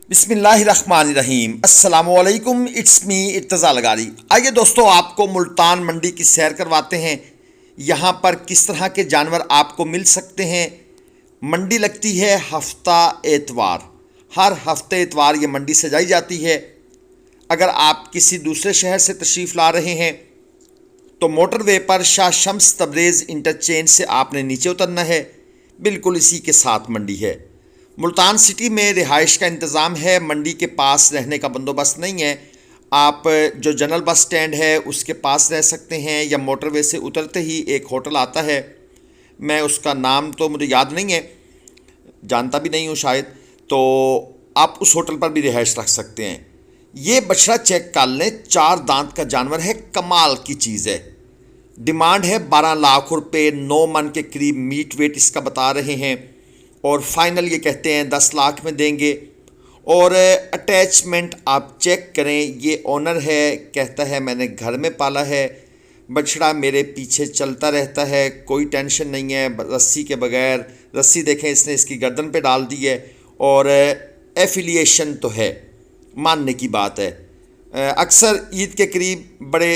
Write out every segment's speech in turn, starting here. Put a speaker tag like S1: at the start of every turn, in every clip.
S1: बिस्मिल्लाहिर्रहमानिर्रहीम अस्सलामुअलैकुम। It's me Irtaza Lagari. आइए दोस्तों, आपको मुल्तान मंडी की सैर करवाते हैं। यहाँ पर किस तरह के जानवर आपको मिल सकते हैं। मंडी लगती है हफ्ता एतवार, हर हफ्ते एतवार ये मंडी सजाई जाती है। अगर आप किसी दूसरे शहर से तशरीफ़ ला रहे हैं तो मोटरवे पर शाह शम्स तबरेज़ इंटरचेंज से आपने नीचे उतरना है। बिल्कुल इसी के साथ मंडी है। मुल्तान सिटी में रिहाइश का इंतज़ाम है, मंडी के पास रहने का बंदोबस्त नहीं है। आप जो जनरल बस स्टैंड है उसके पास रह सकते हैं, या मोटरवे से उतरते ही एक होटल आता है, मैं उसका नाम तो मुझे याद नहीं है, जानता भी नहीं हूँ शायद, तो आप उस होटल पर भी रिहाइश रख सकते हैं। ये बछड़ा चेक कर लें, 4 दांत का जानवर है, कमाल की चीज़ है। डिमांड है 12 लाख रुपए, 9 मन के करीब मीट वेट इसका बता रहे हैं, और फाइनल ये कहते हैं 10 लाख में देंगे। और अटैचमेंट आप चेक करें, ये ओनर है, कहता है मैंने घर में पाला है, बछड़ा मेरे पीछे चलता रहता है, कोई टेंशन नहीं है, रस्सी के बगैर। रस्सी देखें इसने इसकी गर्दन पे डाल दी है, और एफिलिएशन तो है, मानने की बात है। अक्सर ईद के करीब बड़े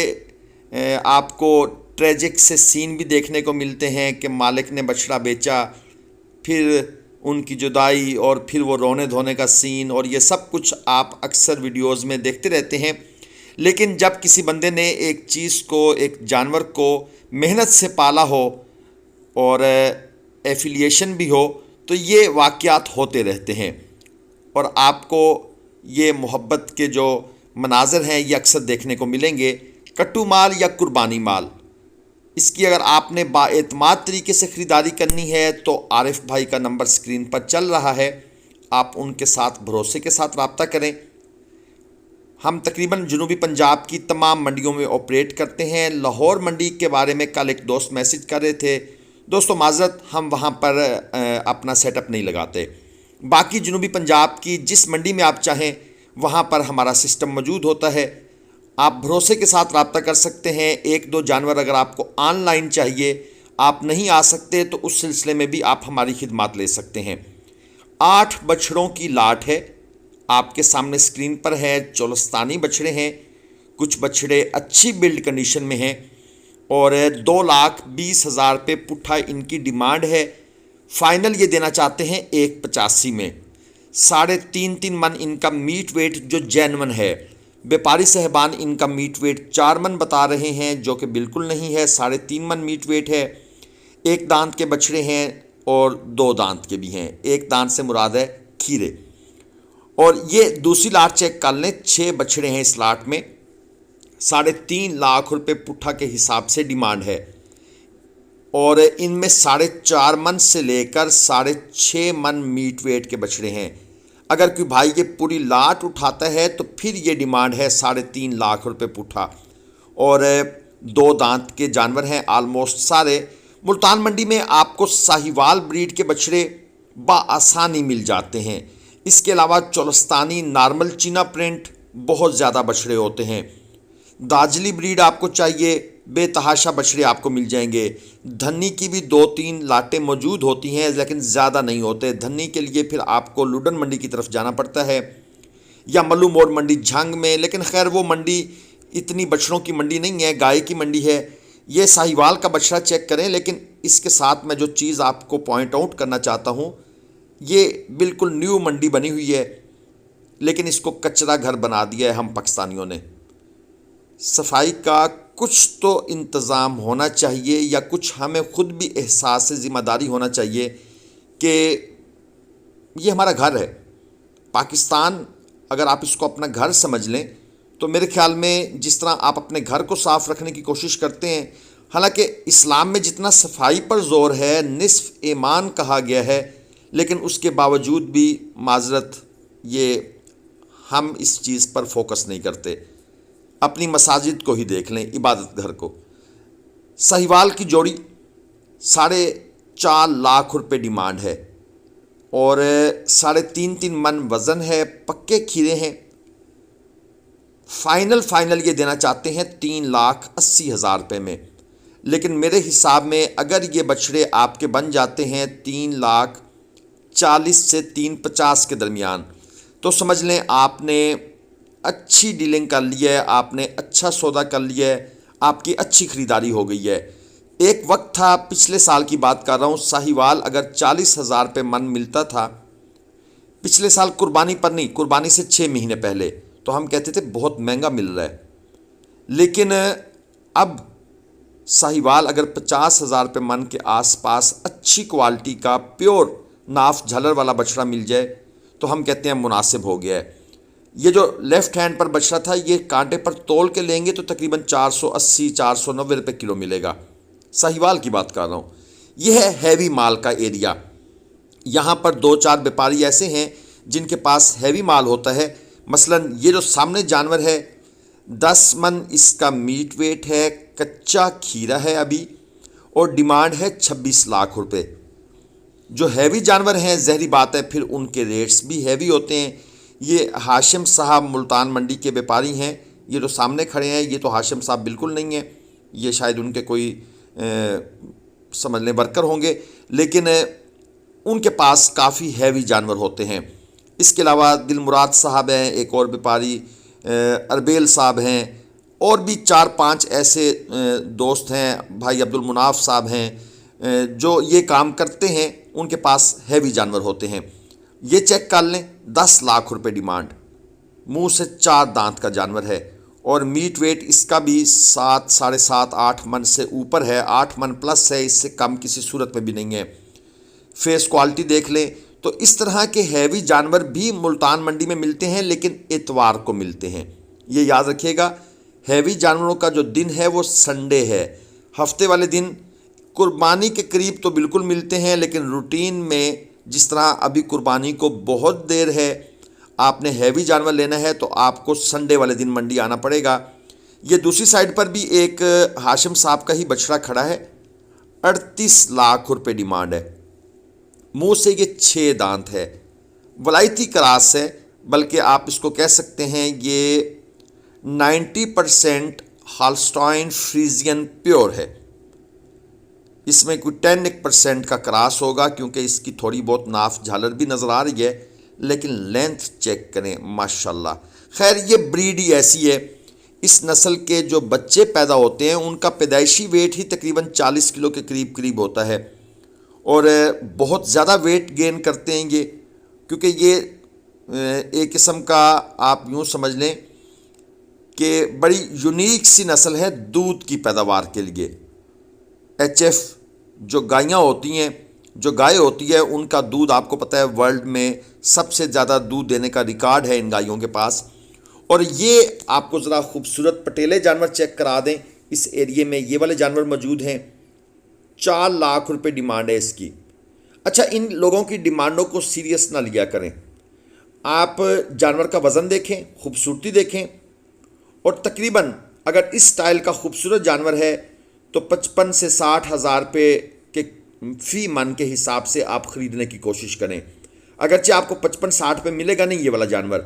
S1: आपको ट्रेजिक से सीन भी देखने को मिलते हैं कि मालिक ने बछड़ा बेचा, फिर उनकी जुदाई, और फिर वो रोने धोने का सीन, और ये सब कुछ आप अक्सर वीडियोज़ में देखते रहते हैं। लेकिन जब किसी बंदे ने एक चीज़ को, एक जानवर को मेहनत से पाला हो और एफिलिएशन भी हो, तो ये वाक़यात होते रहते हैं, और आपको ये मोहब्बत के जो मनाज़र हैं ये अक्सर देखने को मिलेंगे। कट्टू माल या कुर्बानी माल, इसकी अगर आपने बाएतमाद तरीके से ख़रीदारी करनी है तो आरिफ भाई का नंबर स्क्रीन पर चल रहा है, आप उनके साथ भरोसे के साथ रब्ता करें। हम तकरीबन जनूबी पंजाब की तमाम मंडियों में ऑपरेट करते हैं। लाहौर मंडी के बारे में कल एक दोस्त मैसेज कर रहे थे, दोस्तों माजरत, हम वहाँ पर अपना सेटअप नहीं लगाते। बाकी जनूबी पंजाब की जिस मंडी में आप चाहें वहाँ पर हमारा सिस्टम मौजूद होता है, आप भरोसे के साथ रब्ता कर सकते हैं। 1-2 जानवर अगर आपको ऑनलाइन चाहिए, आप नहीं आ सकते, तो उस सिलसिले में भी आप हमारी खिदमत ले सकते हैं। 8 बछड़ों की लाट है, आपके सामने स्क्रीन पर है। चोलस्तानी बछड़े हैं, कुछ बछड़े अच्छी बिल्ड कंडीशन में हैं, और 2,20,000 रुपये पुट्ठा इनकी डिमांड है। फाइनल ये देना चाहते हैं 1,85 में। 3.5 मन इनका मीट वेट जो जैनवन है। व्यापारी साहबान इनका मीट वेट 4 मन बता रहे हैं, जो कि बिल्कुल नहीं है, 3.5 मन मीट वेट है। 1 दांत के बछड़े हैं और 2 दांत के भी हैं। 1 दांत से मुराद है खीरे। और ये दूसरी लाट चेक कर लें, 6 बछड़े हैं इस लाट में। 3.5 लाख रुपए पुट्ठा के हिसाब से डिमांड है, और इनमें 4.5 मन से लेकर 6.5 मन मीट वेट के बछड़े हैं। अगर कोई भाई ये पूरी लाट उठाता है तो फिर ये डिमांड है 3.5 लाख रुपए पुट्ठा, और 2 दांत के जानवर हैं आलमोस्ट सारे। मुल्तान मंडी में आपको साहिवाल ब्रीड के बछड़े बाआसानी मिल जाते हैं। इसके अलावा चोलस्तानी, नॉर्मल चीना प्रिंट बहुत ज़्यादा बछड़े होते हैं। दाजली ब्रीड आपको चाहिए, बेतहाशा बछड़े आपको मिल जाएंगे। धन्नी की भी 2-3 लाटें मौजूद होती हैं, लेकिन ज़्यादा नहीं होते। धन्नी के लिए फिर आपको लुडन मंडी की तरफ जाना पड़ता है, या मल्लू मोड़ मंडी झंग में, लेकिन खैर वो मंडी इतनी बछड़ों की मंडी नहीं है, गाय की मंडी है। ये साहिवाल का बछड़ा चेक करें। लेकिन इसके साथ मैं जो चीज़ आपको पॉइंट आउट करना चाहता हूँ, ये बिल्कुल न्यू मंडी बनी हुई है, लेकिन इसको कचरा घर बना दिया है हम पाकिस्तानियों ने। सफाई का कुछ तो इंतज़ाम होना चाहिए, या कुछ हमें ख़ुद भी एहसास से ज़िम्मेदारी होना चाहिए कि ये हमारा घर है। पाकिस्तान अगर आप इसको अपना घर समझ लें तो मेरे ख्याल में जिस तरह आप अपने घर को साफ़ रखने की कोशिश करते हैं, हालांकि इस्लाम में जितना सफाई पर ज़ोर है, निस्फ़ ईमान कहा गया है, लेकिन उसके बावजूद भी माजरत ये हम इस चीज़ पर फोकस नहीं करते। अपनी मसाजिद को ही देख लें, इबादत घर को। साहिवाल की जोड़ी 4.5 लाख रुपए डिमांड है, और 3.5 मन वज़न है, पक्के खीरे हैं। फाइनल ये देना चाहते हैं 3,80,000 रुपये में। लेकिन मेरे हिसाब में अगर ये बछड़े आपके बन जाते हैं 3,40,000 से 3,50,000 के दरमियान, तो समझ लें आपने अच्छी डीलिंग कर ली है, आपने अच्छा सौदा कर लिया है, आपकी अच्छी खरीदारी हो गई है। एक वक्त था, पिछले साल की बात कर रहा हूँ, साहिवाल अगर 40,000 रुपये मन मिलता था, पिछले साल कुर्बानी पर नहीं, कुर्बानी से 6 महीने पहले, तो हम कहते थे बहुत महंगा मिल रहा है। लेकिन अब साहिवाल अगर 50,000 रुपये मन के आसपास अच्छी क्वालिटी का प्योर नाफ झलर वाला बछड़ा मिल जाए तो हम कहते हैं मुनासिब हो गया है। ये जो लेफ्ट हैंड पर बछड़ा था, ये कांटे पर तोल के लेंगे तो तकरीबन 480-490 रुपये किलो मिलेगा। साहिवाल की बात कर रहा हूँ। यह है हैवी माल का एरिया। यहाँ पर 2-4 व्यापारी ऐसे हैं जिनके पास हैवी माल होता है। मसलन ये जो सामने जानवर है, 10 मन इसका मीट वेट है, कच्चा खीरा है अभी, और डिमांड है 26 लाख रुपए। जो हैवी जानवर हैं, ज़हरी बात है, फिर उनके रेट्स भी हैवी होते हैं। ये हाशिम साहब मुल्तान मंडी के व्यापारी हैं। ये जो सामने खड़े हैं, ये तो हाशिम साहब बिल्कुल नहीं है, ये शायद उनके कोई समझ लें वर्कर होंगे, लेकिन उनके पास काफ़ी हैवी जानवर होते हैं। इसके अलावा दिलमुराद साहब हैं, एक और व्यापारी, अरबेल साहब हैं, और भी 4-5 ऐसे दोस्त हैं, भाई अब्दुल मुनाफ साहब हैं, जो ये काम करते हैं। उनके पास हैवी जानवर होते हैं। ये चेक कर लें, 10 लाख रुपए डिमांड, मुंह से 4 दांत का जानवर है, और मीट वेट इसका भी 7, 7.5, 8 मन से ऊपर है, 8 मन प्लस है, इससे कम किसी सूरत में भी नहीं है। फेस क्वालिटी देख लें तो इस तरह के हैवी जानवर भी मुल्तान मंडी में मिलते हैं, लेकिन इतवार को मिलते हैं। ये याद रखिएगा, हैवी जानवरों का जो दिन है वो संडे है। हफ्ते वाले दिन कुर्बानी के करीब तो बिल्कुल मिलते हैं, लेकिन रूटीन में जिस तरह अभी कुर्बानी को बहुत देर है, आपने हैवी जानवर लेना है तो आपको संडे वाले दिन मंडी आना पड़ेगा। ये दूसरी साइड पर भी एक हाशिम साहब का ही बछड़ा खड़ा है, 38 लाख रुपए डिमांड है, मुंह से ये 6 दांत है, वलायती क्रास है, बल्कि आप इसको कह सकते हैं ये 90% हॉल्स्टाइन फ्रीजियन प्योर है। इसमें कोई 10% का क्रास होगा, क्योंकि इसकी थोड़ी बहुत नाफ झालर भी नज़र आ रही है, लेकिन लेंथ चेक करें माशाल्लाह। खैर, ये ब्रीड ही ऐसी है, इस नस्ल के जो बच्चे पैदा होते हैं उनका पैदाइशी वेट ही तकरीबन 40 किलो के करीब करीब होता है, और बहुत ज़्यादा वेट गेन करते हैं ये, क्योंकि ये एक किस्म का आप यूँ समझ लें कि बड़ी यूनिक सी नस्ल है दूध की पैदावार के लिए। HF जो गायें होती हैं, जो गाय होती है, उनका दूध आपको पता है वर्ल्ड में सबसे ज़्यादा दूध देने का रिकॉर्ड है इन गायों के पास। और ये आपको ज़रा खूबसूरत पटेले जानवर चेक करा दें, इस एरिए में ये वाले जानवर मौजूद हैं। 4 लाख रुपए डिमांड है इसकी। अच्छा, इन लोगों की डिमांडों को सीरियस ना लिया करें। आप जानवर का वज़न देखें, खूबसूरती देखें, और तकरीबन अगर इस स्टाइल का खूबसूरत जानवर है तो 55 से 60 हज़ार रुपये के फ़ी मन के हिसाब से आप ख़रीदने की कोशिश करें। अगरचे आपको 55-60 पे मिलेगा नहीं ये वाला जानवर,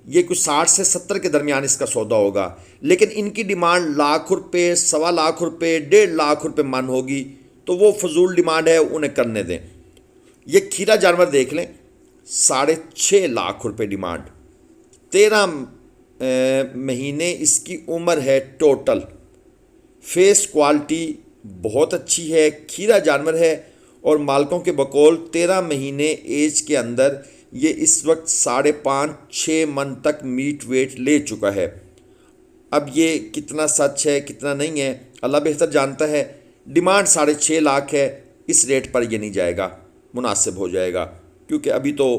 S1: ये कुछ 60 से 70 के दरमियान इसका सौदा होगा, लेकिन इनकी डिमांड लाख रुपये, 1.25 लाख रुपये, 1.5 लाख रुपये मन होगी, तो वो फजूल डिमांड है, उन्हें करने दें। ये खीरा जानवर देख लें, 6.5 लाख रुपये डिमांड, 13 महीने इसकी उम्र है टोटल। फेस क्वालिटी बहुत अच्छी है, खीरा जानवर है, और मालकों के बकौल 13 महीने एज के अंदर ये इस वक्त 5.5-6 मन तक मीट वेट ले चुका है। अब ये कितना सच है कितना नहीं है अल्लाह बेहतर जानता है। डिमांड 6.5 लाख है, इस रेट पर ये नहीं जाएगा, मुनासिब हो जाएगा, क्योंकि अभी तो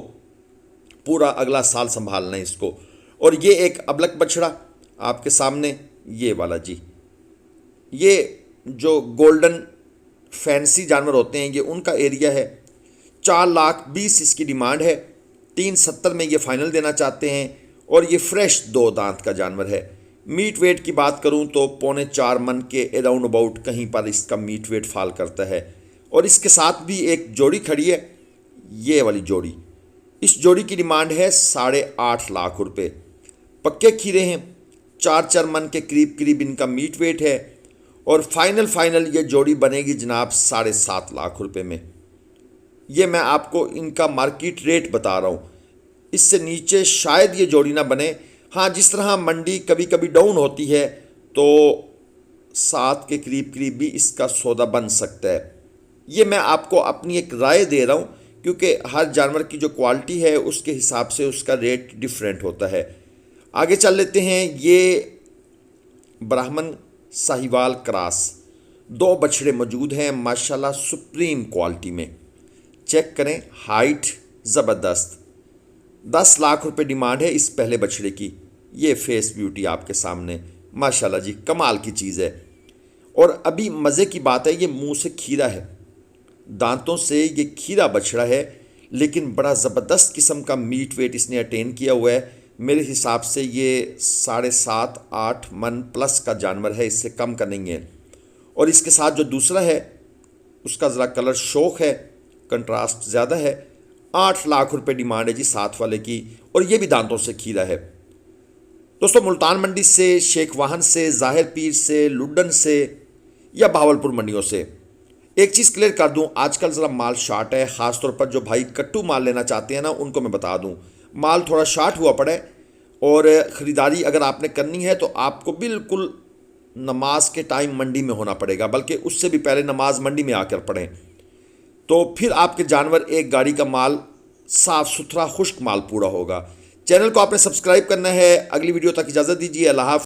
S1: पूरा अगला साल संभालना है इसको। और ये एक अबलक बछड़ा आपके सामने, ये वाला जी, ये जो गोल्डन फैंसी जानवर होते हैं ये उनका एरिया है। 4,20,000 इसकी डिमांड है, 370 में ये फाइनल देना चाहते हैं, और ये फ्रेश 2 दांत का जानवर है। मीट वेट की बात करूं तो 3.25 मन के अराउंड अबाउट कहीं पर इसका मीट वेट फॉल करता है। और इसके साथ भी एक जोड़ी खड़ी है, ये वाली जोड़ी, इस जोड़ी की डिमांड है 8.5 लाख रुपये। पक्के खीरे हैं, 4 मन के करीब करीब इनका मीट वेट है, और फाइनल ये जोड़ी बनेगी जनाब 7.5 लाख रुपए में। ये मैं आपको इनका मार्केट रेट बता रहा हूँ। इससे नीचे शायद ये जोड़ी ना बने। हाँ, जिस तरह मंडी कभी कभी डाउन होती है तो 7 के करीब करीब भी इसका सौदा बन सकता है। ये मैं आपको अपनी एक राय दे रहा हूँ, क्योंकि हर जानवर की जो क्वालिटी है उसके हिसाब से उसका रेट डिफरेंट होता है। आगे चल लेते हैं। ये ब्राह्मण साहिवाल क्रॉस 2 बछड़े मौजूद हैं माशाल्लाह सुप्रीम क्वालिटी में। चेक करें, हाइट ज़बरदस्त। 10 लाख रुपए डिमांड है इस पहले बछड़े की। ये फेस ब्यूटी आपके सामने, माशाल्लाह जी, कमाल की चीज़ है। और अभी मज़े की बात है, ये मुंह से खीरा है, दांतों से ये खीरा बछड़ा है, लेकिन बड़ा ज़बरदस्त किस्म का मीट वेट इसने अटेन किया हुआ है। मेरे हिसाब से ये 7.5-8 मन प्लस का जानवर है, इससे कम का नहीं है। और इसके साथ जो दूसरा है उसका ज़रा कलर शौक है, कंट्रास्ट ज़्यादा है। 8 लाख रुपए डिमांड है जी साथ वाले की, और ये भी दांतों से खीरा है। दोस्तों, मुल्तान मंडी से, शेख वाहन से, ज़ाहिर पीर से, लुडन से या भावलपुर मंडियों से एक चीज़ क्लियर कर दूं, आजकल ज़रा माल शार्ट है। ख़ासतौर पर जो भाई कट्टू माल लेना चाहते हैं ना, उनको मैं बता दूं, माल थोड़ा शार्ट हुआ पड़ा है। और ख़रीदारी अगर आपने करनी है तो आपको बिल्कुल नमाज के टाइम मंडी में होना पड़ेगा, बल्कि उससे भी पहले नमाज मंडी में आकर पढ़ें, तो फिर आपके जानवर एक गाड़ी का माल साफ़ सुथरा खुश्क माल पूरा होगा। चैनल को आपने सब्सक्राइब करना है। अगली वीडियो तक इजाज़त दीजिए। अल्लाह हाफ़िज़।